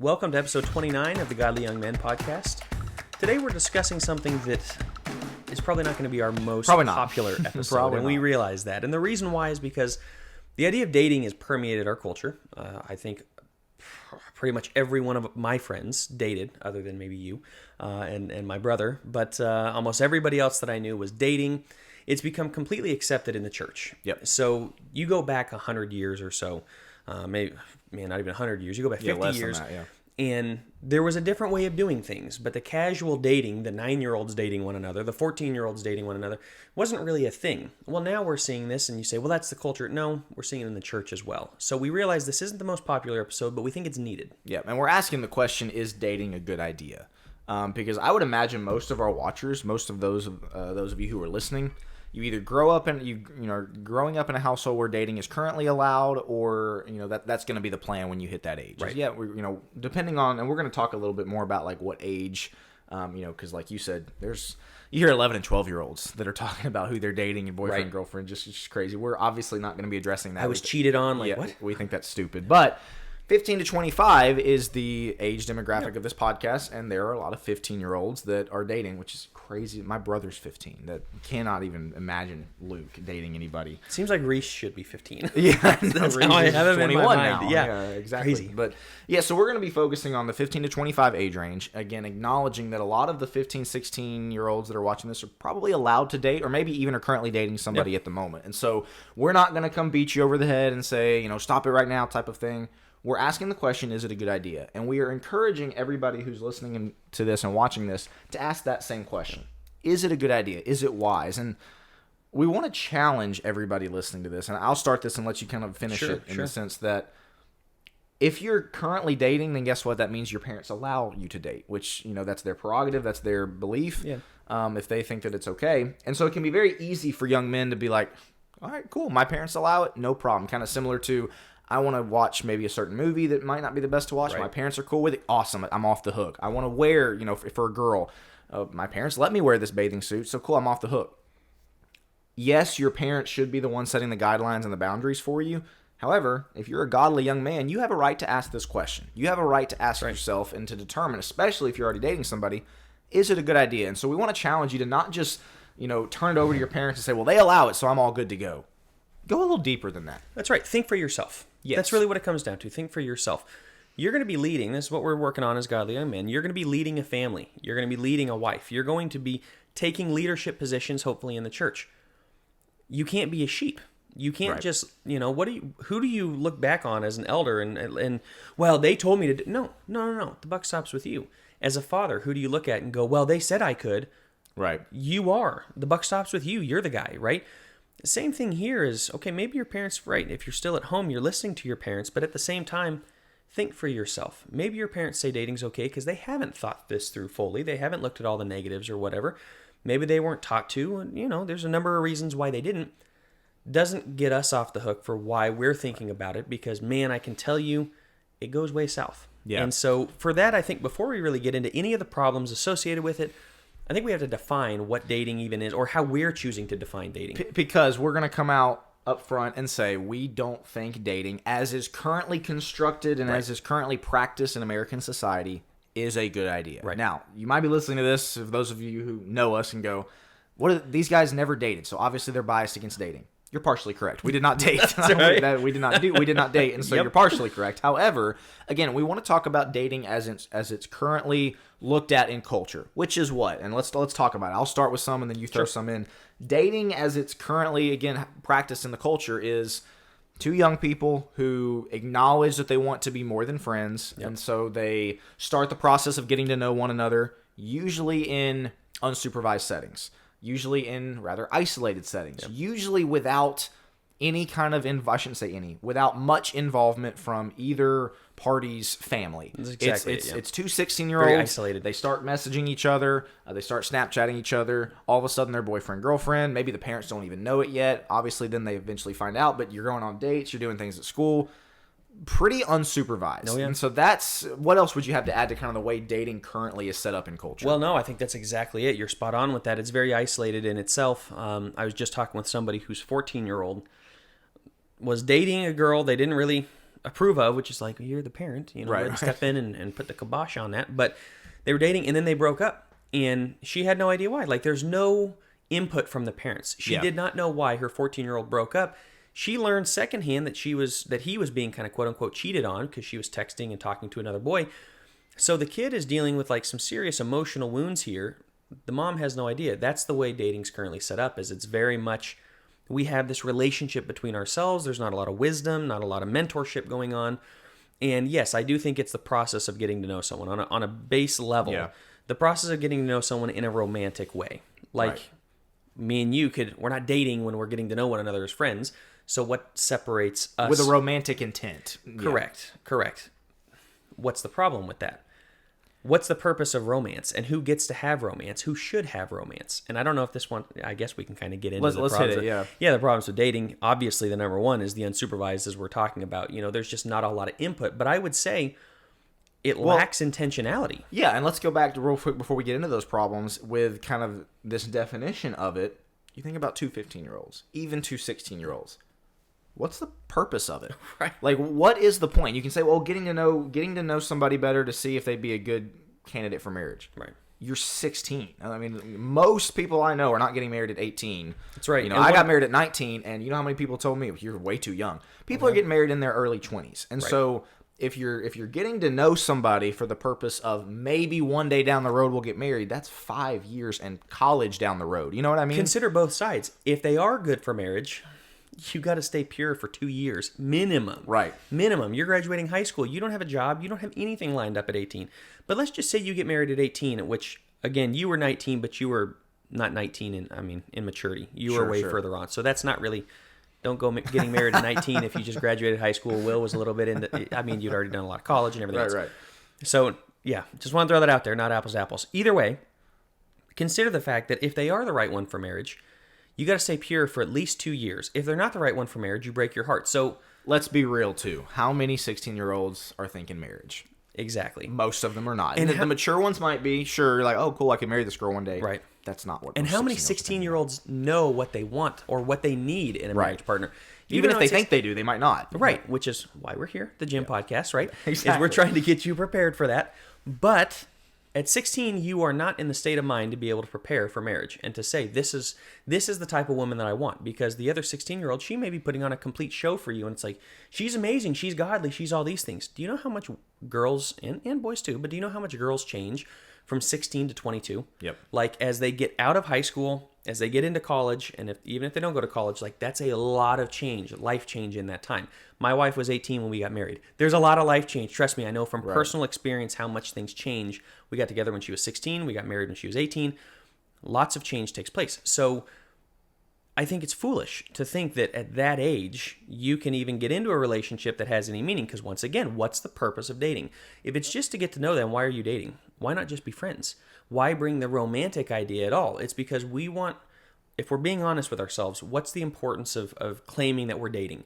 Welcome to episode 29 of the Godly Young Men podcast. Today we're discussing something that is probably not going to be our most popular episode, and we realize that. And the reason why is because the idea of dating has permeated our culture. I think pretty much every one of my friends dated, other than maybe you and my brother, but almost everybody else that I knew was dating. It's become completely accepted in the church. Yep. So you go back 100 years or so, maybe not even 100 years. You go back 50 years, than that, yeah. And there was a different way of doing things. But the casual dating, the 9-year-olds dating one another, the 14-year-olds dating one another, wasn't really a thing. Well, now we're seeing this, and you say, well, that's the culture. No, we're seeing it in the church as well. So we realize this isn't the most popular episode, but we think it's needed. Yeah, and we're asking the question, is dating a good idea? Because I would imagine most of our watchers, most of those of you who are listening, you either growing up in a household where dating is currently allowed, or that's going to be the plan when you hit that age. Right. Yeah, depending on, and we're going to talk a little bit more about like what age, because like you said, you hear 11 and 12-year-olds that are talking about who they're dating and boyfriend and girlfriend, just crazy. We're obviously not going to be addressing that. I was cheated on, what? We think that's stupid, but 15 to 25 is the age demographic of this podcast, and there are a lot of 15-year-olds that are dating, which is crazy. My brother's 15. That cannot even imagine Luke dating anybody. Seems like Reese should be 15. Yeah, that's how I have him in my mind. Now. Yeah, exactly. Crazy. But yeah, so we're going to be focusing on the 15 to 25 age range. Again, acknowledging that a lot of the 15, 16-year-olds that are watching this are probably allowed to date, or maybe even are currently dating somebody at the moment. And so we're not going to come beat you over the head and say, stop it right now type of thing. We're asking the question, is it a good idea? And we are encouraging everybody who's listening to this and watching this to ask that same question. Is it a good idea? Is it wise? And we want to challenge everybody listening to this. And I'll start this and let you kind of finish it in the sense that if you're currently dating, then guess what? That means your parents allow you to date, which, that's their prerogative. That's their belief. Yeah. If they think that it's okay. And so it can be very easy for young men to be like, all right, cool. My parents allow it. No problem. Kind of similar to, I want to watch maybe a certain movie that might not be the best to watch. Right. My parents are cool with it. Awesome. I'm off the hook. I want to wear, for a girl, my parents let me wear this bathing suit. So cool. I'm off the hook. Yes, your parents should be the one setting the guidelines and the boundaries for you. However, if you're a godly young man, you have a right to ask this question. You have a right to ask yourself and to determine, especially if you're already dating somebody, is it a good idea? And so we want to challenge you to not just, turn it over to your parents and say, well, they allow it, so I'm all good to go. Go a little deeper than that. That's right. Think for yourself. Yes. That's really what it comes down to. Think for yourself. You're going to be leading. This is what we're working on as godly young men. You're going to be leading a family. You're going to be leading a wife. You're going to be taking leadership positions, hopefully, in the church. You can't be a sheep. You can't just, who do you look back on as an elder and well, they told me to do. No. The buck stops with you. As a father, who do you look at and go, well, they said I could. Right. You are. The buck stops with you. You're the guy, right? The same thing here is, okay, maybe your parents, right, if you're still at home, you're listening to your parents, but at the same time, think for yourself. Maybe your parents say dating's okay because they haven't thought this through fully. They haven't looked at all the negatives or whatever. Maybe they weren't taught to, and, there's a number of reasons why they didn't. Doesn't get us off the hook for why we're thinking about it because, man, I can tell you, it goes way south. Yeah. And so for that, I think before we really get into any of the problems associated with it, I think we have to define what dating even is or how we're choosing to define dating. Because we're going to come out up front and say we don't think dating, as is currently constructed and as is currently practiced in American society, is a good idea. Right. Now, you might be listening to this, if those of you who know us, and go, these guys never dated, so obviously they're biased against dating. You're partially correct. We did not date. Right. We did not date, and so you're partially correct. However, again, we want to talk about dating as it's currently looked at in culture, which is what? And let's talk about it. I'll start with some, and then you throw some in. Dating as it's currently, again, practiced in the culture is two young people who acknowledge that they want to be more than friends, and so they start the process of getting to know one another, usually in unsupervised settings. Usually in rather isolated settings, usually without any kind of, without much involvement from either party's family. It's two 16-year-olds. Very isolated. They start messaging each other. They start Snapchatting each other. All of a sudden, they're boyfriend, girlfriend. Maybe the parents don't even know it yet. Obviously, then they eventually find out, but you're going on dates. You're doing things at school. Pretty unsupervised. Oh, yeah. And so that's, what else would you have to add to kind of the way dating currently is set up in culture? Well, no, I think that's exactly it. You're spot on with that. It's very isolated in itself. I was just talking with somebody who's 14-year-old, was dating a girl. They didn't really approve of, which is like, you're the parent, you know, Right. let's step in and put the kibosh on that. But they were dating, and then they broke up, and she had no idea why. Like, there's no input from the parents. She Yeah. did not know why her 14-year-old broke up. She learned secondhand that he was being kind of quote unquote cheated on because she was texting and talking to another boy. So the kid is dealing with like some serious emotional wounds here. The mom has no idea. That's the way dating's currently set up. Is it's very much, we have this relationship between ourselves. There's not a lot of wisdom, not a lot of mentorship going on. And yes, I do think it's the process of getting to know someone on a base level. Yeah. The process of getting to know someone in a romantic way. Like Right. me and you we're not dating when we're getting to know one another as friends. So what separates us? With a romantic intent. Yeah. Correct. What's the problem with that? What's the purpose of romance, and who gets to have romance? Who should have romance? And I don't know if this one, I guess we can kind of get into the Let's problems. hit it, Yeah, the problems with dating. Obviously, the number one is the unsupervised, as we're talking about. You know, there's just not a lot of input. But I would say it lacks intentionality. Yeah, and let's go back to real quick before we get into those problems with kind of this definition of it. You think about two 15-year-olds, even two 16-year-olds. What's the purpose of it? Right. Like, what is the point? You can say, well, getting to know somebody better to see if they'd be a good candidate for marriage. Right. You're 16. I mean, most people I know are not getting married at 18. That's right. You know, And I got married at 19, and you know how many people told me you're way too young. People are getting married in their early 20s, and so if you're getting to know somebody for the purpose of maybe one day down the road we'll get married, that's 5 years and college down the road. You know what I mean? Consider both sides. If they are good for marriage, you got to stay pure for 2 years minimum. Right. Minimum. You're graduating high school. You don't have a job. You don't have anything lined up at 18. But let's just say you get married at 18, at which, again, you were 19, but you were not 19 in maturity. You were way further on. So that's not really, don't go getting married at 19 if you just graduated high school. Will was a little bit you'd already done a lot of college and everything else. Right. So, yeah, just want to throw that out there, not apples to apples. Either way, consider the fact that if they are the right one for marriage, you got to stay pure for at least 2 years. If they're not the right one for marriage, you break your heart. So Let's be real, too. How many 16-year-olds are thinking marriage? exactly. Most of them are not. And And the mature ones might be, sure, like, oh, cool, I can marry this girl one day. Right. That's not what And most how many 16-year-olds 16-year-olds know what they want or what they need in a marriage partner? Even if though they it's think they do, they might not. Right, which is why we're here, the Gym Podcast, right? Is Exactly. we're trying to get you prepared for that. But at 16, you are not in the state of mind to be able to prepare for marriage and to say, this is the type of woman that I want. Because the other 16-year-old, she may be putting on a complete show for you, and it's like, she's amazing, she's godly, she's all these things. Do you know how much girls, and boys too, but do you know how much girls change from 16 to 22? Yep. Like, as they get out of high school, as they get into college, and even if they don't go to college, like, that's a lot of change, life change in that time. My wife was 18 when we got married. There's a lot of life change. Trust me, I know from personal experience how much things change. We got together when she was 16. We got married when she was 18. Lots of change takes place. So I think it's foolish to think that at that age, you can even get into a relationship that has any meaning. Because once again, what's the purpose of dating? If it's just to get to know them, why are you dating? Why not just be friends? Why bring the romantic idea at all? It's because we want, if we're being honest with ourselves, what's the importance of claiming that we're dating?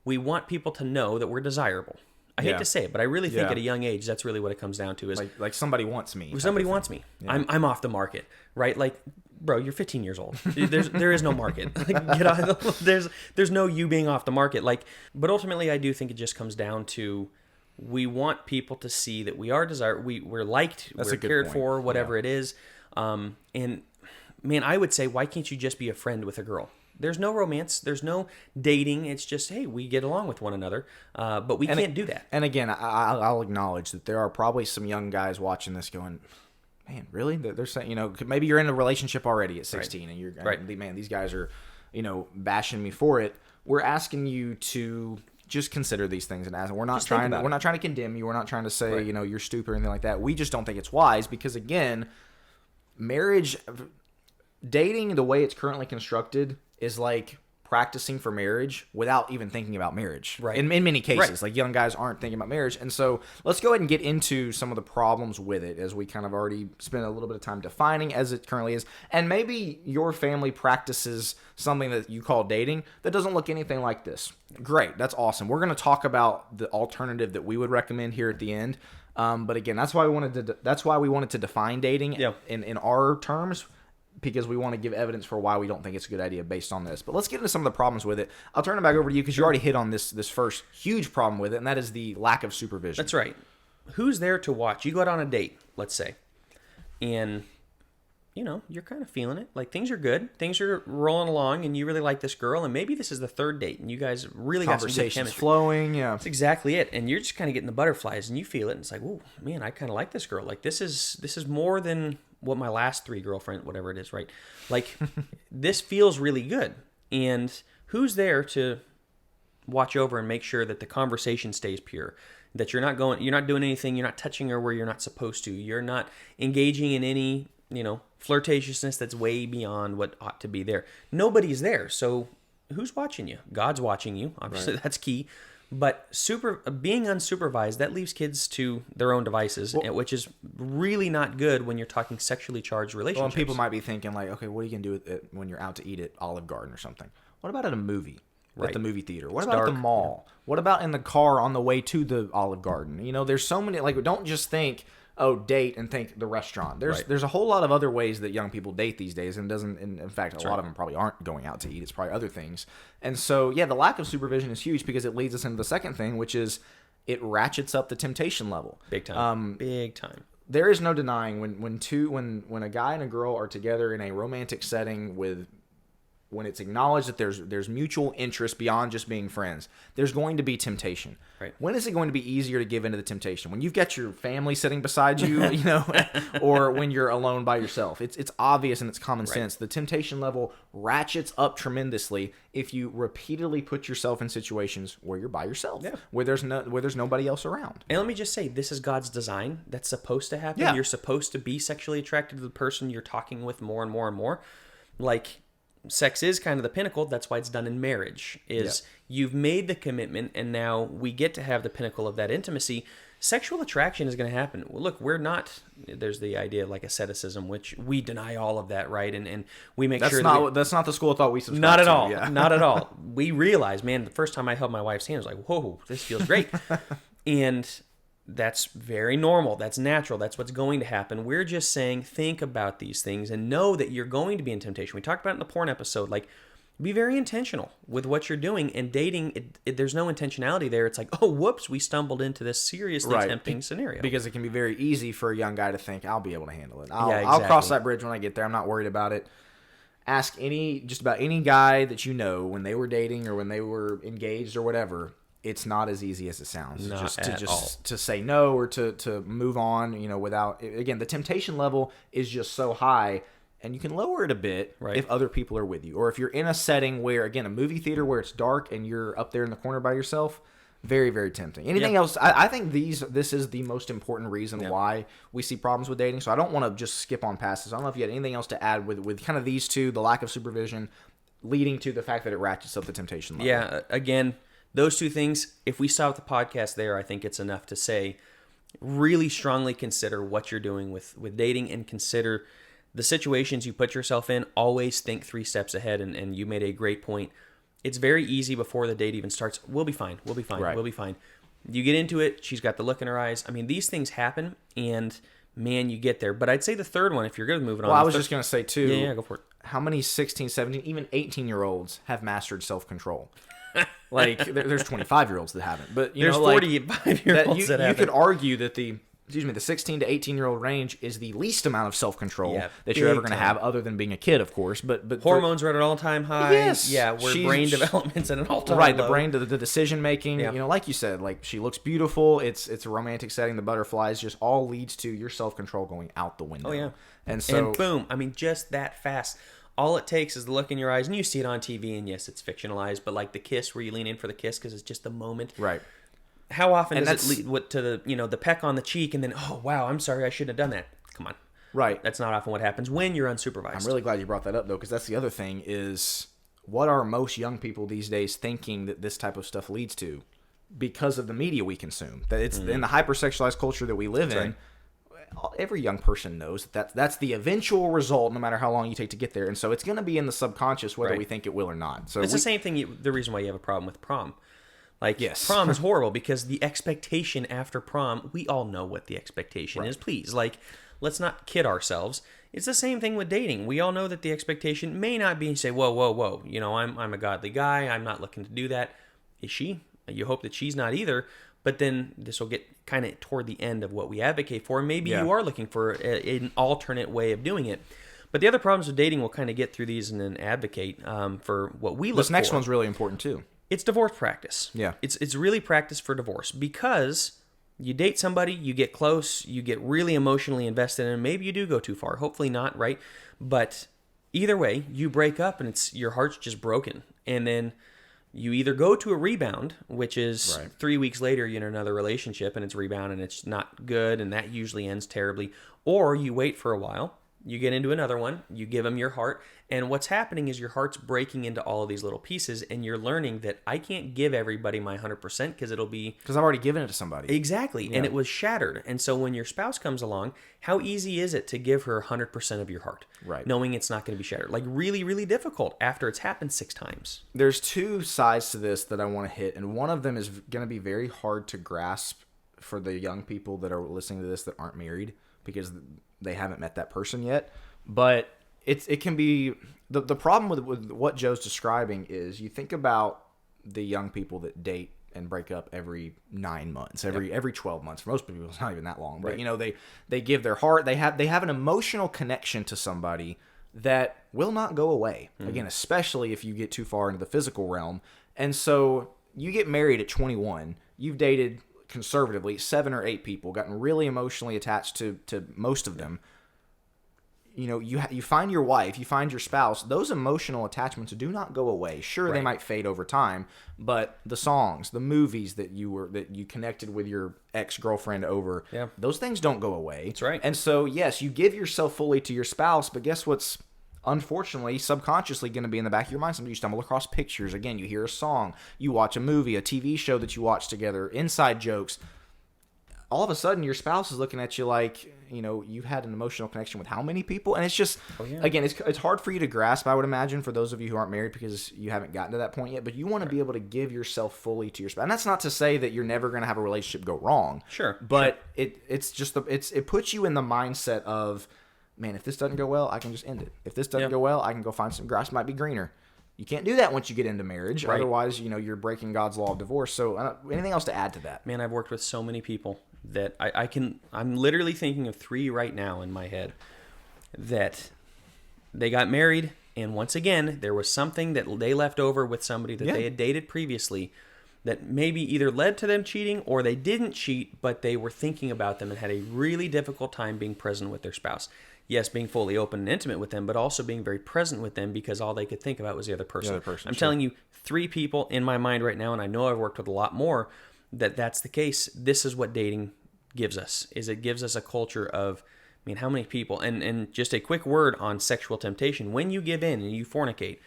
We want people to know that we're desirable. I hate to say it, but I really think at a young age, that's really what it comes down to. Is like somebody wants me. somebody wants me. Yeah. I'm off the market, right? Like, bro, you're 15 years old. There is no market. Like, get out. There's no you being off the market. Like, but ultimately, I do think it just comes down to, we want people to see that we are desired, we're liked, we're cared for, whatever it is. And man, I would say, why can't you just be a friend with a girl? There's no romance. There's no dating. It's just, hey, we get along with one another, but we can't do that. And again, I'll acknowledge that there are probably some young guys watching this going, man, really? They're saying, maybe you're in a relationship already at 16, and you're, man, these guys are, bashing me for it. We're asking you to just consider these things and ask. We're not trying to condemn you. We're not trying to say, you're stupid or anything like that. We just don't think it's wise because, again, marriage, dating the way it's currently constructed is like practicing for marriage without even thinking about marriage. Right. In many cases, like young guys aren't thinking about marriage. And so let's go ahead and get into some of the problems with it, as we kind of already spent a little bit of time defining as it currently is. And maybe your family practices something that you call dating that doesn't look anything like this. Great. That's awesome. We're going to talk about the alternative that we would recommend here at the end. But again, that's why we wanted to define dating in our terms. because we want to give evidence for why we don't think it's a good idea based on this. But let's get into some of the problems with it. I'll turn it back over to you because you already hit on this first huge problem with it, and that is the lack of supervision. That's right. Who's there to watch? You go out on a date, let's say, and you're kind of feeling it. Like, things are good. Things are rolling along, and you really like this girl, and maybe this is the third date, and you guys really got some good chemistry. Conversation's flowing, yeah. That's exactly it. And you're just kind of getting the butterflies, and you feel it, and it's like, oh, man, I kind of like this girl. Like, this is more than what my last 3 girlfriend, whatever it is, right? Like, this feels really good. And who's there to watch over and make sure that the conversation stays pure? That you're not doing anything, you're not touching her where you're not supposed to. You're not engaging in any flirtatiousness that's way beyond what ought to be there. Nobody's there. So who's watching you? God's watching you. Obviously, right. That's key. But being unsupervised, that leaves kids to their own devices, which is really not good when you're talking sexually charged relationships. Well, and people might be thinking, like, okay, what are you going to do with it when you're out to eat at Olive Garden or something? What about at a movie? Right. At the movie theater? What about at the mall? Yeah. What about in the car on the way to the Olive Garden? There's so many, like, don't just think, date and think the restaurant. There's a whole lot of other ways that young people date these days, and in fact, a lot of them probably aren't going out to eat. It's probably other things. And so, yeah, the lack of supervision is huge because it leads us into the second thing, which is it ratchets up the temptation level. Big time. Big time. There is no denying when a guy and a girl are together in a romantic setting when it's acknowledged that there's mutual interest beyond just being friends, there's going to be temptation. Right. When is it going to be easier to give into the temptation? When you've got your family sitting beside you, or when you're alone by yourself? It's obvious and it's common sense. The temptation level ratchets up tremendously if you repeatedly put yourself in situations where you're by yourself, where there's nobody else around. And let me just say, this is God's design. That's supposed to happen. Yeah. You're supposed to be sexually attracted to the person you're talking with more and more and more. Like, sex is kind of the pinnacle. That's why it's done in marriage. You've made the commitment, and now we get to have the pinnacle of that intimacy. Sexual attraction is going to happen. Well, look, we're not. There's the idea of like asceticism, which we deny all of that, right? And we make sure that's not the school of thought we subscribe to. Not at all. Yeah. Not at all. We realize, man, the first time I held my wife's hand, I was like, whoa, this feels great. And that's very normal. That's natural. That's what's going to happen. We're just saying, think about these things and know that you're going to be in temptation. We talked about it in the porn episode. Like, be very intentional with what you're doing. And dating, there's no intentionality there. It's like, oh, whoops, we stumbled into this seriously tempting scenario. Because it can be very easy for a young guy to think, I'll be able to handle it. I'll cross that bridge when I get there. I'm not worried about it. Ask just about any guy that you know when they were dating or when they were engaged or whatever. It's not as easy as it sounds. To say no or to move on, without, again, the temptation level is just so high, and you can lower it a bit if other people are with you. Or if you're in a setting where, again, a movie theater where it's dark and you're up there in the corner by yourself, very, very tempting. Anything else? I think this is the most important reason why we see problems with dating. So I don't want to just skip on past this. I don't know if you had anything else to add with kind of these two, the lack of supervision leading to the fact that it ratchets up the temptation level. Yeah, again, those two things, if we stop the podcast there, I think it's enough to say, really strongly consider what you're doing with dating and consider the situations you put yourself in. Always think 3 steps ahead, and you made a great point. It's very easy before the date even starts. We'll be fine. We'll be fine. Right. We'll be fine. You get into it. She's got the look in her eyes. I mean, these things happen, and man, you get there. But I'd say the third one, if you're good with moving on. Well, I was just going to say, too. Yeah, go for it. How many 16, 17, even 18-year-olds have mastered self-control? Like, there's 25-year-olds that haven't, but there's 45-year-olds that haven't. You could argue that the 16 to 18-year-old range is the least amount of self-control that you're ever going to have, other than being a kid, of course. But hormones are at an all-time high. Yes, where brain development's at an all-time right. low. The brain, the decision making. Yeah. Like you said, like, she looks beautiful. It's a romantic setting. The butterflies just all leads to your self-control going out the window. Oh yeah, and boom. I mean, just that fast. All it takes is the look in your eyes, and you see it on TV, and yes, it's fictionalized, but like the kiss where you lean in for the kiss because it's just the moment. Right. How often does it lead to the the peck on the cheek, and then, oh, wow, I'm sorry, I shouldn't have done that. Come on. Right. That's not often what happens when you're unsupervised. I'm really glad you brought that up, though, because that's the other thing is, what are most young people these days thinking that this type of stuff leads to? Because of the media we consume. That it's in the hypersexualized culture that we live in. Right. Every young person knows that's the eventual result, no matter how long you take to get there. And so it's going to be in the subconscious whether we think it will or not. So it's the same thing, the reason why you have a problem with prom. Like, yes. Prom is horrible because the expectation after prom, we all know what the expectation is. Please, like, let's not kid ourselves. It's the same thing with dating. We all know that the expectation may not be, say, whoa, whoa, whoa, I'm a godly guy. I'm not looking to do that. Is she? You hope that she's not either. But then this will get kind of toward the end of what we advocate for. Maybe you are looking for an alternate way of doing it. But the other problems with dating, we'll kind of get through these and then advocate for what we look for. This next one's really important too. It's divorce practice. Yeah. It's really practice for divorce, because you date somebody, you get close, you get really emotionally invested in them. Maybe you do go too far. Hopefully not, right? But either way, you break up and your heart's just broken. And then you either go to a rebound, which is 3 weeks later you're in another relationship and it's rebound and it's not good, and that usually ends terribly. Or you wait for a while, you get into another one, you give them your heart, and what's happening is your heart's breaking into all of these little pieces, and you're learning that I can't give everybody my 100% because it'll be... Because I've already given it to somebody. Exactly, and it was shattered. And so when your spouse comes along, how easy is it to give her 100% of your heart? Right. Knowing it's not going to be shattered. Like really, really difficult after it's happened 6 times. There's 2 sides to this that I want to hit, and one of them is going to be very hard to grasp for the young people that are listening to this that aren't married, because they haven't met that person yet. But it can be... The problem with what Joe's describing is, you think about the young people that date and break up every 9 months, every 12 months. For most people, it's not even that long. But, they give their heart. They have an emotional connection to somebody that will not go away. Mm-hmm. Again, especially if you get too far into the physical realm. And so you get married at 21. You've dated, conservatively, 7 or 8 people, gotten really emotionally attached to most of them. You find your wife, you find your spouse, those emotional attachments do not go away. Sure, they might fade over time, but the songs, the movies that you connected with your ex-girlfriend over, those things don't go away. That's right. And so, yes, you give yourself fully to your spouse, but guess what's unfortunately subconsciously going to be in the back of your mind? Sometimes you stumble across pictures. Again, you hear a song, you watch a movie, a TV show that you watch together, inside jokes. All of a sudden, your spouse is looking at you like, you've had an emotional connection with how many people? And it's just, again, it's hard for you to grasp, I would imagine, for those of you who aren't married, because you haven't gotten to that point yet. But you want to be able to give yourself fully to your spouse. And that's not to say that you're never going to have a relationship go wrong. Sure. But it puts you in the mindset of, man, if this doesn't go well, I can just end it. If this doesn't go well, I can go find some grass might be greener. You can't do that once you get into marriage. Right. Otherwise, you're breaking God's law of divorce. So anything else to add to that? Man, I've worked with so many people that I'm literally thinking of 3 right now in my head that they got married, and once again, there was something that they left over with somebody that they had dated previously that maybe either led to them cheating, or they didn't cheat, but they were thinking about them and had a really difficult time being present with their spouse. Yes, being fully open and intimate with them, but also being very present with them, because all they could think about was the other person. I'm telling you, 3 people in my mind right now, and I know I've worked with a lot more, that's the case. This is what dating gives us, is it gives us a culture of, how many people, and just a quick word on sexual temptation. When you give in and you fornicate,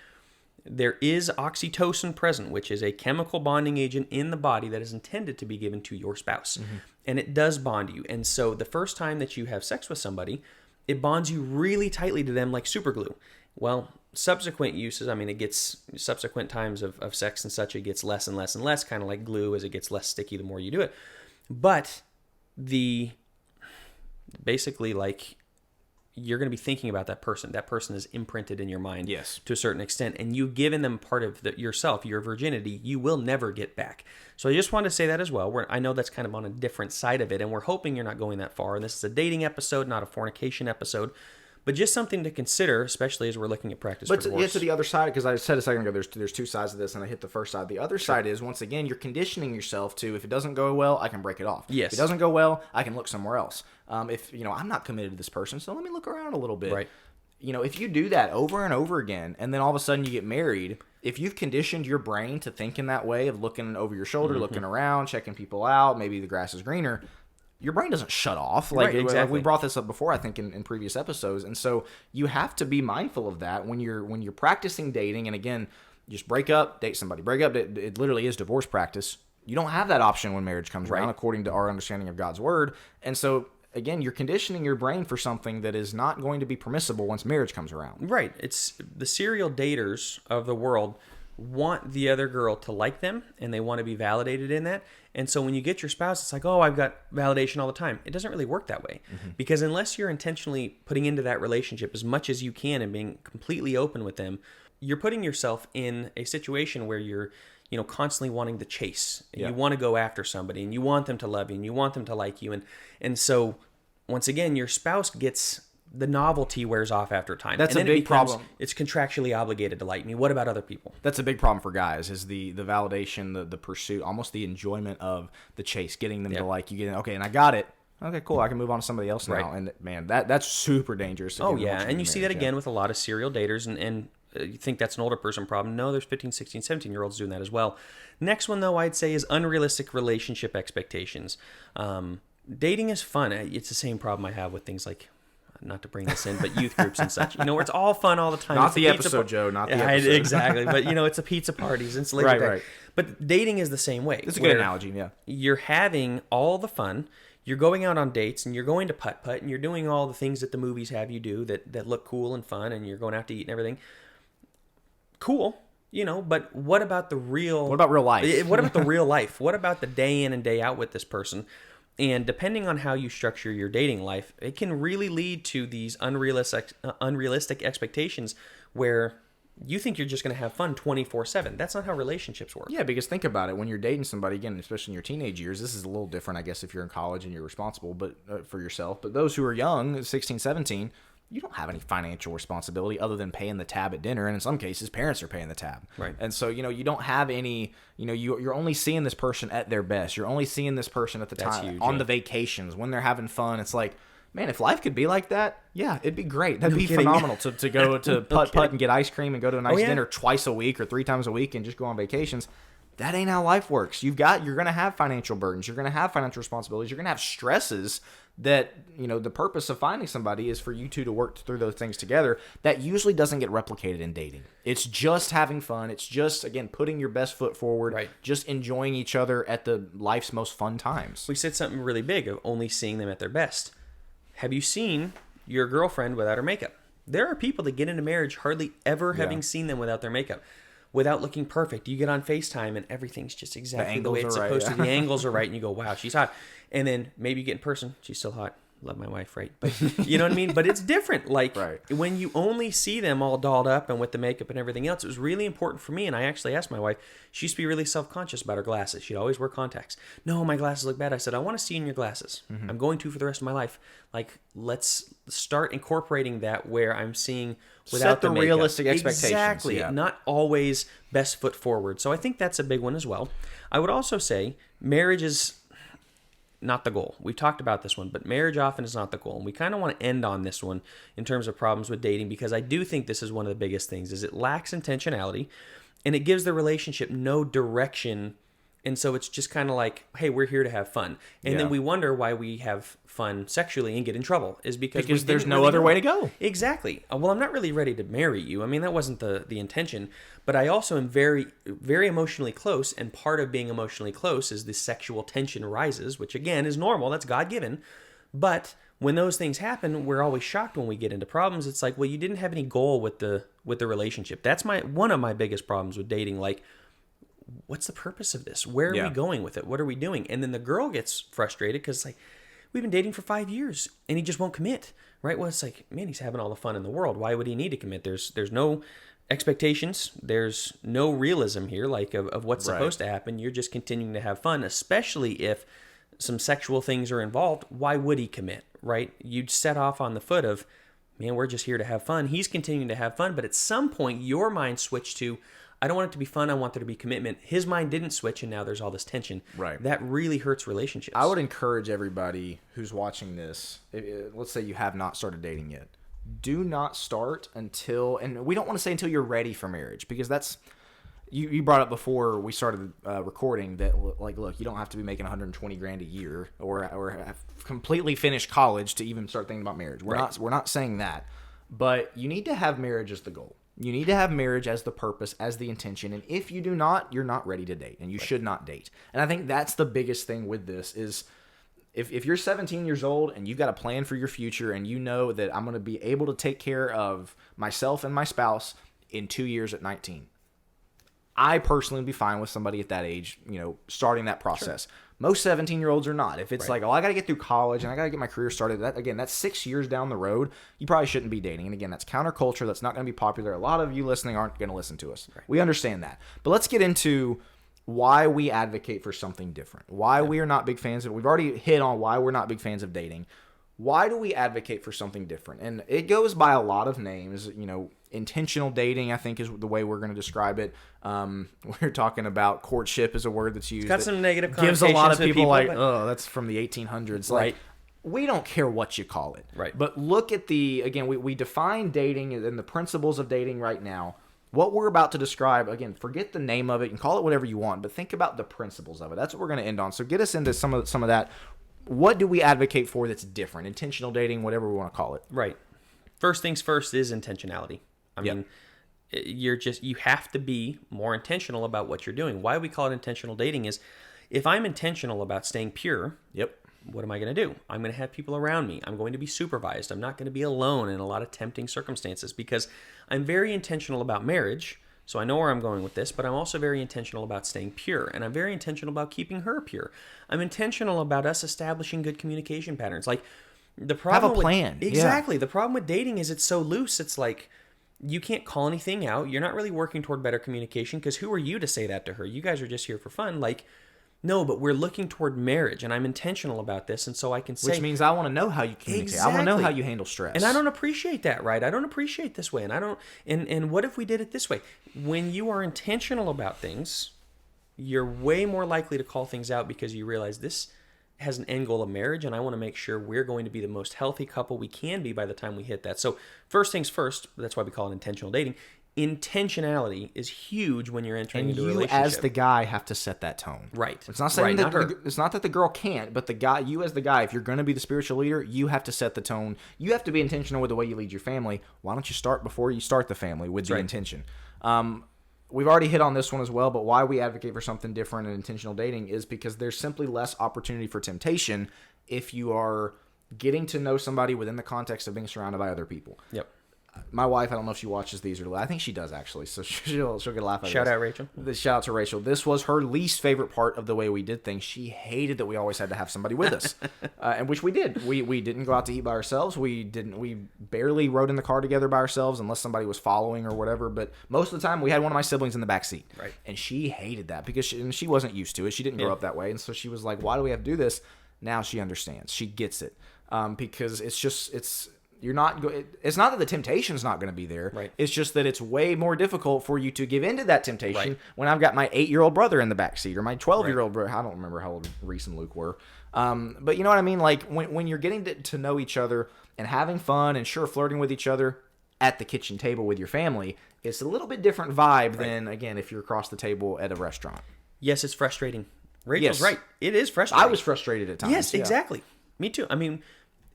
there is oxytocin present, which is a chemical bonding agent in the body that is intended to be given to your spouse. Mm-hmm. And it does bond you. And so the first time that you have sex with somebody, it bonds you really tightly to them like super glue. Well, subsequent uses, it gets subsequent times of sex and such, it gets less and less and less, kind of like glue as it gets less sticky the more you do it. But basically, like, you're going to be thinking about that person. That person is imprinted in your mind to a certain extent, and you've given them part of yourself, your virginity, you will never get back. So I just wanted to say that as well. I know that's kind of on a different side of it, and we're hoping you're not going that far. And this is a dating episode, not a fornication episode, but just something to consider, especially as we're looking at practice for divorce. But to the other side, because I said a second ago, there's 2 sides of this, and I hit the first side. The other side is, once again, you're conditioning yourself to, if it doesn't go well, I can break it off. Yes. If it doesn't go well, I can look somewhere else. If I'm not committed to this person, so let me look around a little bit. Right. If you do that over and over again, and then all of a sudden you get married, if you've conditioned your brain to think in that way of looking over your shoulder, looking around, checking people out, maybe the grass is greener, your brain doesn't shut off. Exactly. We brought this up before, I think, in previous episodes. And so you have to be mindful of that when you're practicing dating. And again, just break up, date somebody. Break up, it literally is divorce practice. You don't have that option when marriage comes around, according to our understanding of God's word. And so, again, you're conditioning your brain for something that is not going to be permissible once marriage comes around. Right. It's the serial daters of the world want the other girl to like them, and they want to be validated in that. And so when you get your spouse, it's like, oh, I've got validation all the time. It doesn't really work that way, because unless you're intentionally putting into that relationship as much as you can and being completely open with them, you're putting yourself in a situation where you're, constantly wanting the chase. You want to go after somebody, and you want them to love you, and you want them to like you. And so once again, your spouse gets, the novelty wears off after time. That's and a big problem. It's contractually obligated to like me. What about other people? That's a big problem for guys, is the validation, the pursuit, almost the enjoyment of the chase, getting them to like you. Okay, and I got it. Okay, cool. I can move on to somebody else now. Right. And man, that's super dangerous. Oh yeah, and you see that again with a lot of serial daters, and you think that's an older person problem. No, there's 15, 16, 17-year-olds doing that as well. Next one, though, I'd say is unrealistic relationship expectations. Dating is fun. It's the same problem I have with things like, not to bring this in, but youth groups and such. Where it's all fun all the time. Not it's the episode, Joe. Not the episode. Exactly. But, it's a pizza parties. It's Labor Day. Right. But dating is the same way. It's a good analogy, yeah. You're having all the fun. You're going out on dates, and you're going to putt-putt, and you're doing all the things that the movies have you do that look cool and fun, and you're going out to eat and everything. Cool. But what about the real... What about real life? What about the real life? What about the day in and day out with this person? And depending on how you structure your dating life, it can really lead to these unrealistic expectations where you think you're just going to have fun 24/7. That's not how relationships work. Yeah, because think about it. When you're dating somebody, again, especially in your teenage years, this is a little different, I guess, if you're in college and you're responsible for yourself. But those who are young, 16, 17... you don't have any financial responsibility other than paying the tab at dinner. And in some cases, parents are paying the tab. Right. And so, you don't have any, you're only seeing this person at their best. You're only seeing this person at the That's time, huge, on the vacations, when they're having fun. It's like, man, if life could be like that, yeah, it'd be great. That'd be phenomenal to go to putt and get ice cream and go to a nice dinner twice a week or 3 times a week and just go on vacations. That ain't how life works. You're going to have financial burdens. You're going to have financial responsibilities. You're going to have stresses that, the purpose of finding somebody is for you two to work through those things together. That usually doesn't get replicated in dating. It's just having fun. It's just, again, putting your best foot forward, right. Just enjoying each other at the life's most fun times. We said something really big of only seeing them at their best. Have you seen your girlfriend without her makeup? There are people that get into marriage hardly ever having seen them without their makeup. Without looking perfect. You get on FaceTime and everything's just exactly the way it's supposed to. The angles are right and you go, wow, she's hot. And then maybe you get in person, she's still hot. Love my wife, right? But you know what I mean? But it's different. Like when you only see them all dolled up and with the makeup and everything else, it was really important for me. And I actually asked my wife, she used to be really self-conscious about her glasses. She'd always wear contacts. No, my glasses look bad. I said, I want to see in your glasses. I'm going to for the rest of my life. Like, let's start incorporating that where I'm seeing without the makeup. Realistic expectations. Exactly. Yeah. Not always best foot forward. So I think that's a big one as well. I would also say marriage is not the goal. We've talked about this one, but marriage often is not the goal. And we kind of want to end on this one in terms of problems with dating, because I do think this is one of the biggest things, is it lacks intentionality and it gives the relationship no direction. And so it's just kind of like, hey, we're here to have fun. And then we wonder why we have fun sexually and get in trouble is because there's no other way to go. Exactly. Well, I'm not really ready to marry you. I mean, that wasn't the intention. But I also am very, very emotionally close. And part of being emotionally close is the sexual tension rises, which again is normal. That's God-given. But when those things happen, we're always shocked when we get into problems. It's like, well, you didn't have any goal with the relationship. That's one of my biggest problems with dating. Like, what's the purpose of this? Where are we going with it? What are we doing? And then the girl gets frustrated because, like, we've been dating for 5 years and he just won't commit, right? Well, it's like, man, he's having all the fun in the world. Why would he need to commit? There's no expectations. There's no realism here, like of what's supposed to happen. You're just continuing to have fun, especially if some sexual things are involved. Why would he commit, right? You'd set off on the foot of, man, we're just here to have fun. He's continuing to have fun, but at some point your mind switched to, I don't want it to be fun. I want there to be commitment. His mind didn't switch, and now there's all this tension. Right. That really hurts relationships. I would encourage everybody who's watching this, let's say you have not started dating yet, do not start until, and we don't want to say until you're ready for marriage, because that's, you brought up before we started recording that, like, look, you don't have to be making 120 grand a year or have completely finished college to even start thinking about marriage. We're not saying that, but you need to have marriage as the goal. You need to have marriage as the purpose, as the intention. And if you do not, you're not ready to date, and you should not date. And I think that's the biggest thing with this is if you're 17 years old and you've got a plan for your future and you know that I'm going to be able to take care of myself and my spouse in 2 years at 19, I personally would be fine with somebody at that age, starting that process. Sure. Most 17-year-olds are not. If it's like, oh, I got to get through college and I got to get my career started, that's 6 years down the road. You probably shouldn't be dating. And again, that's counterculture. That's not going to be popular. A lot of you listening aren't going to listen to us. Right. We understand that. But let's get into why we advocate for something different. Why we are not big fans of it. We've already hit on why we're not big fans of dating. Why do we advocate for something different? And it goes by a lot of names. Intentional dating, I think, is the way we're going to describe it. We're talking about courtship is a word that's used. It's got some negative connotations. Gives a lot of people like, oh, that's from the 1800s. Right. Like, we don't care what you call it. Right. But look at we define dating and the principles of dating right now. What we're about to describe, again, forget the name of it and call it whatever you want, but think about the principles of it. That's what we're going to end on. So get us into some of that. What do we advocate for that's different? Intentional dating, whatever we want to call it. Right. First things first is intentionality. I mean, you have to be more intentional about what you're doing. Why we call it intentional dating is if I'm intentional about staying pure, what am I going to do? I'm going to have people around me. I'm going to be supervised. I'm not going to be alone in a lot of tempting circumstances because I'm very intentional about marriage. So I know where I'm going with this, but I'm also very intentional about staying pure, and I'm very intentional about keeping her pure. I'm intentional about us establishing good communication patterns. Like the problem have a plan. Exactly. The problem with dating is it's so loose. It's like you can't call anything out. You're not really working toward better communication because who are you to say that to her? You guys are just here for fun. Like, no, but we're looking toward marriage, and I'm intentional about this, and so I can say... Which means I want to know how you communicate. Exactly. I want to know how you handle stress. And I don't appreciate that, right? I don't appreciate this way, and I don't... And what if we did it this way? When you are intentional about things, you're way more likely to call things out because you realize this has an end goal of marriage, and I want to make sure we're going to be the most healthy couple we can be by the time we hit that. So first things first, that's why we call it intentional dating. Intentionality is huge when you're entering into a relationship. And you as the guy have to set that tone. Right. It's not saying it's not that the girl can't, but you as the guy, if you're going to be the spiritual leader, you have to set the tone. You have to be intentional with the way you lead your family. Why don't you start before you start the family with the intention? We've already hit on this one as well, but why we advocate for something different in intentional dating is because there's simply less opportunity for temptation if you are getting to know somebody within the context of being surrounded by other people. Yep. My wife, I don't know if she watches these or I think she does actually, so she'll get a laugh out of Shout out Rachel. Shout out to Rachel. This was her least favorite part of the way we did things. She hated that we always had to have somebody with us, and which we did. We didn't go out to eat by ourselves. We barely rode in the car together by ourselves unless somebody was following or whatever. But most of the time, we had one of my siblings in the back seat, right? And she hated that because she wasn't used to it. She didn't grow up that way, and so she was like, "Why do we have to do this?" Now she understands. She gets it because it's not that the temptation's not going to be there. Right. It's just that it's way more difficult for you to give into that temptation when I've got my 8-year-old brother in the backseat or my 12-year-old brother. I don't remember how old Reese and Luke were. But you know what I mean? Like when you're getting to know each other and having fun and flirting with each other at the kitchen table with your family, it's a little bit different vibe than, again, if you're across the table at a restaurant. Yes, it's frustrating. Rachel's right. It is frustrating. I was frustrated at times. Yes, exactly. Me too. I mean...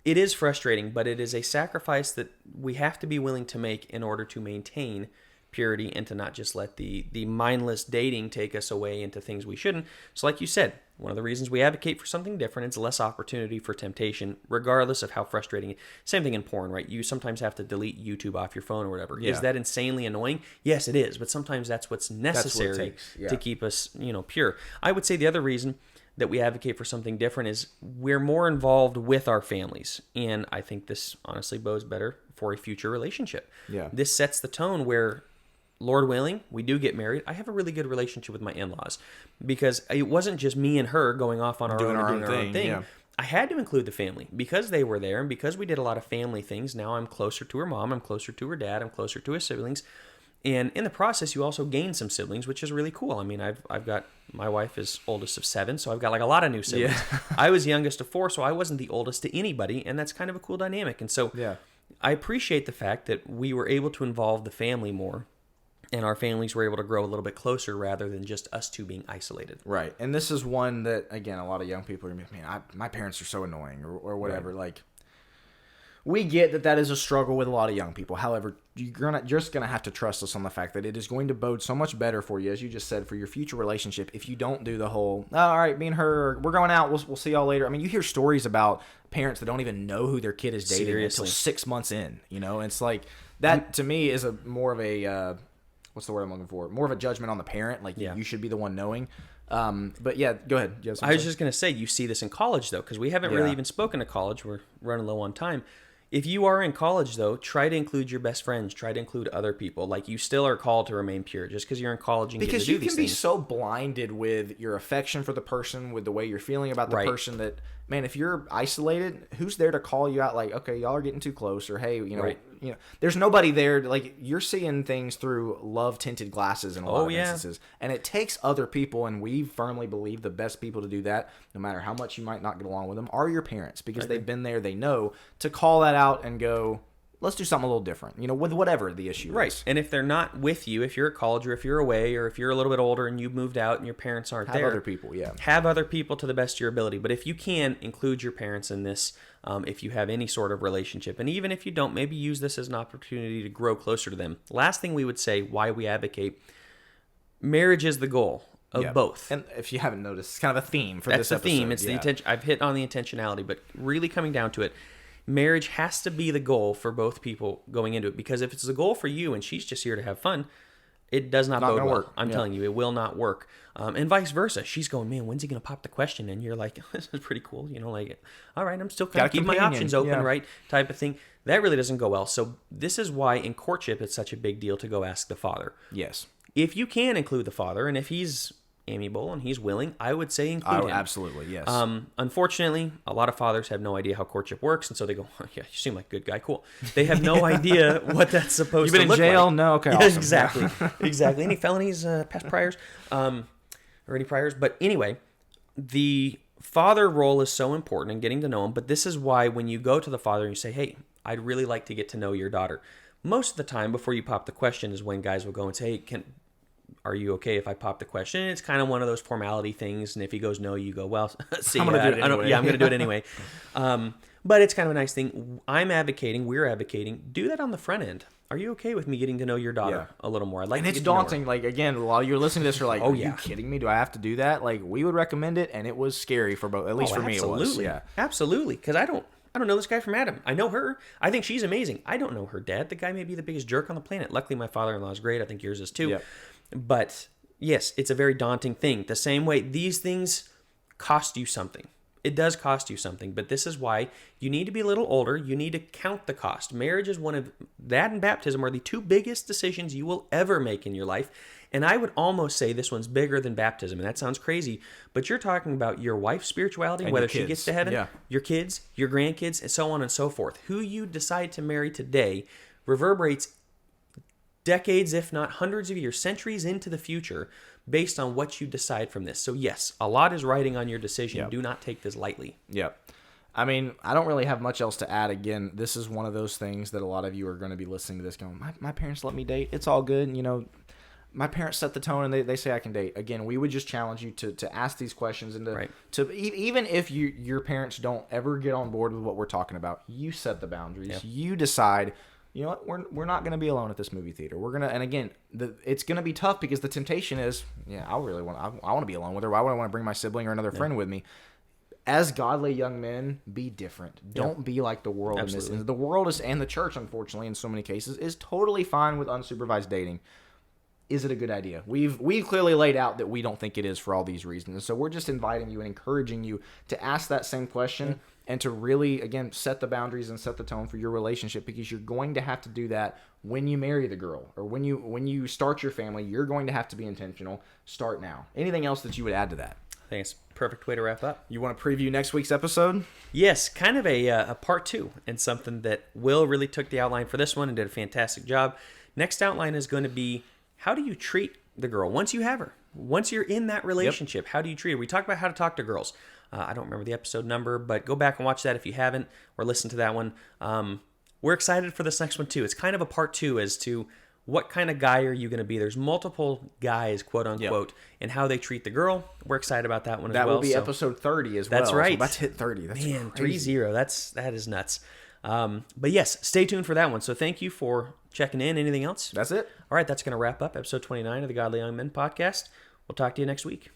It is frustrating, but it is a sacrifice that we have to be willing to make in order to maintain purity and to not just let the mindless dating take us away into things we shouldn't. So like you said, one of the reasons we advocate for something different is less opportunity for temptation, regardless of how frustrating. Same thing in porn, right? You sometimes have to delete YouTube off your phone or whatever. Yeah. Is that insanely annoying? Yes, it is. But sometimes that's what's necessary to keep us, pure. I would say the other reason that we advocate for something different is we're more involved with our families. And I think this honestly bodes better for a future relationship. Yeah. This sets the tone where, Lord willing, we do get married. I have a really good relationship with my in-laws because it wasn't just me and her going off on doing our own thing. Yeah. I had to include the family because they were there and because we did a lot of family things. Now I'm closer to her mom. I'm closer to her dad. I'm closer to his siblings. And in the process, you also gain some siblings, which is really cool. I mean, I've got, my wife is oldest of 7, so I've got like a lot of new siblings. Yeah. I was youngest of 4, so I wasn't the oldest to anybody, and that's kind of a cool dynamic. And so I appreciate the fact that we were able to involve the family more, and our families were able to grow a little bit closer rather than just us two being isolated. Right. And this is one that, again, a lot of young people are, man, my parents are so annoying or whatever. Right. Like, we get that is a struggle with a lot of young people. However, you're just going to have to trust us on the fact that it is going to bode so much better for you, as you just said, for your future relationship if you don't do the whole, oh, all right, me and her, we're going out, we'll see y'all later. I mean, you hear stories about parents that don't even know who their kid is dating until 6 months in, and it's like, that to me is more of a what's the word I'm looking for? More of a judgment on the parent. Like Yeah. you should be the one knowing. But yeah, go ahead. I was just going to say, you see this in college, though, because we haven't really Yeah. even spoken to college. We're running low on time. If you are in college, though, try to include your best friends. Try to include other people. Like, you still are called to remain pure just because you're in college and get to because do you these can be things. so blinded with your affection for the person, with the way you're feeling about the Right. person that, man, if you're isolated, who's there to call you out? Like, okay, y'all are getting too close, or hey, Right. there's nobody there. Like, you're seeing things through love tinted glasses in a lot of instances, and it takes other people, and we firmly believe the best people to do that, no matter how much you might not get along with them, are your parents, because they've been there, they know to call that out and go, let's do something a little different, with whatever the issue Right. is. And if they're not with you, if you're at college or if you're away or if you're a little bit older and you've moved out and your parents aren't Have there, other people, yeah. have other people to the best of your ability. But if you can, include your parents in this, if you have any sort of relationship. And even if you don't, maybe use this as an opportunity to grow closer to them. Last thing we would say, why we advocate, marriage is the goal of both. And if you haven't noticed, it's kind of a theme for That's this the episode. theme. It's the yeah. intention. I've hit on the intentionality, but really coming down to it, marriage has to be the goal for both people going into it. Because if it's the goal for you and she's just here to have fun, it does not bode gonna well. work. I'm telling you, it will not work. And vice versa. She's going, man, when's he going to pop the question? And you're like, this is pretty cool. Like, all right, I'm still kind of keeping my options open, right? Type of thing. That really doesn't go well. So this is why in courtship, it's such a big deal to go ask the father. Yes. If you can include the father, and if he's amiable and he's willing, I would say include him. Absolutely, yes. Unfortunately, a lot of fathers have no idea how courtship works, and so they go, oh, yeah, you seem like a good guy, cool. They have no idea what that's supposed to look like. You've been in jail? No? Okay, Yeah, awesome. exactly. Exactly. Any felonies, past priors, or any priors? But anyway, the father role is so important in getting to know him, but this is why when you go to the father and you say, hey, I'd really like to get to know your daughter, most of the time before you pop the question is when guys will go and say, hey, are you okay if I pop the question? And it's kind of one of those formality things. And if he goes no, you go, well, see, I'm going to do it anyway. I'm going to do it anyway. But it's kind of a nice thing. We're advocating, do that on the front end. Are you okay with me getting to know your daughter a little more? I'd like and to it's get to know her. daunting. Like, again, while you're listening to this, you're like, are yeah. you kidding me? Do I have to do that? Like, we would recommend it, and it was scary for both. At least for me, it was. Yeah. Absolutely. Because I don't know this guy from Adam. I know her. I think she's amazing. I don't know her dad. The guy may be the biggest jerk on the planet. Luckily, my father-in-law is great. I think yours is too. Yep. But yes, it's a very daunting thing. The same way these things cost you something. It does cost you something, but this is why you need to be a little older. You need to count the cost. Marriage is one of that, and baptism are the two biggest decisions you will ever make in your life. And I would almost say this one's bigger than baptism. And that sounds crazy, but you're talking about your wife's spirituality, and whether your she kids. gets to heaven, Yeah. your kids, your grandkids, and so on and so forth. Who you decide to marry today reverberates decades, if not hundreds of years, centuries into the future based on what you decide from this. So yes, a lot is riding on your decision. Yep. Do not take this lightly. Yep. I mean, I don't really have much else to add. Again, this is one of those things that a lot of you are going to be listening to this going, my parents let me date. It's all good. My parents set the tone and they say I can date. Again, we would just challenge you to ask these questions and to even if your parents don't ever get on board with what we're talking about, you set the boundaries. Yeah. You decide, you know what, we're not going to be alone at this movie theater. We're going to, and again, it's going to be tough because the temptation is, I want to be alone with her. Why would I want to bring my sibling or another friend with me? As godly young men, be different. Don't be like the world. Absolutely. In this. The world is, and the church, unfortunately, in so many cases, is totally fine with unsupervised dating. Is it a good idea? We've clearly laid out that we don't think it is for all these reasons. So we're just inviting you and encouraging you to ask that same question and to really, again, set the boundaries and set the tone for your relationship, because you're going to have to do that when you marry the girl or when you start your family. You're going to have to be intentional. Start now. Anything else that you would add to that? I think it's a perfect way to wrap up. You want to preview next week's episode? Yes, kind of a part 2, and something that Will really took the outline for this one and did a fantastic job. Next outline is going to be, how do you treat the girl once you have her? Once you're in that relationship, How do you treat her? We talked about how to talk to girls. I don't remember the episode number, but go back and watch that if you haven't, or listen to that one. We're excited for this next one too. It's kind of a part 2 as to what kind of guy are you going to be. There's multiple guys, quote unquote, and how they treat the girl. We're excited about that one as well. That will be episode 30 as well. That's right. So about to hit 30. That's man, crazy. 3-0. That is nuts. But yes, stay tuned for that one. So thank you for checking in. Anything else? That's it. All right, that's going to wrap up episode 29 of the Godly Young Men podcast. We'll talk to you next week.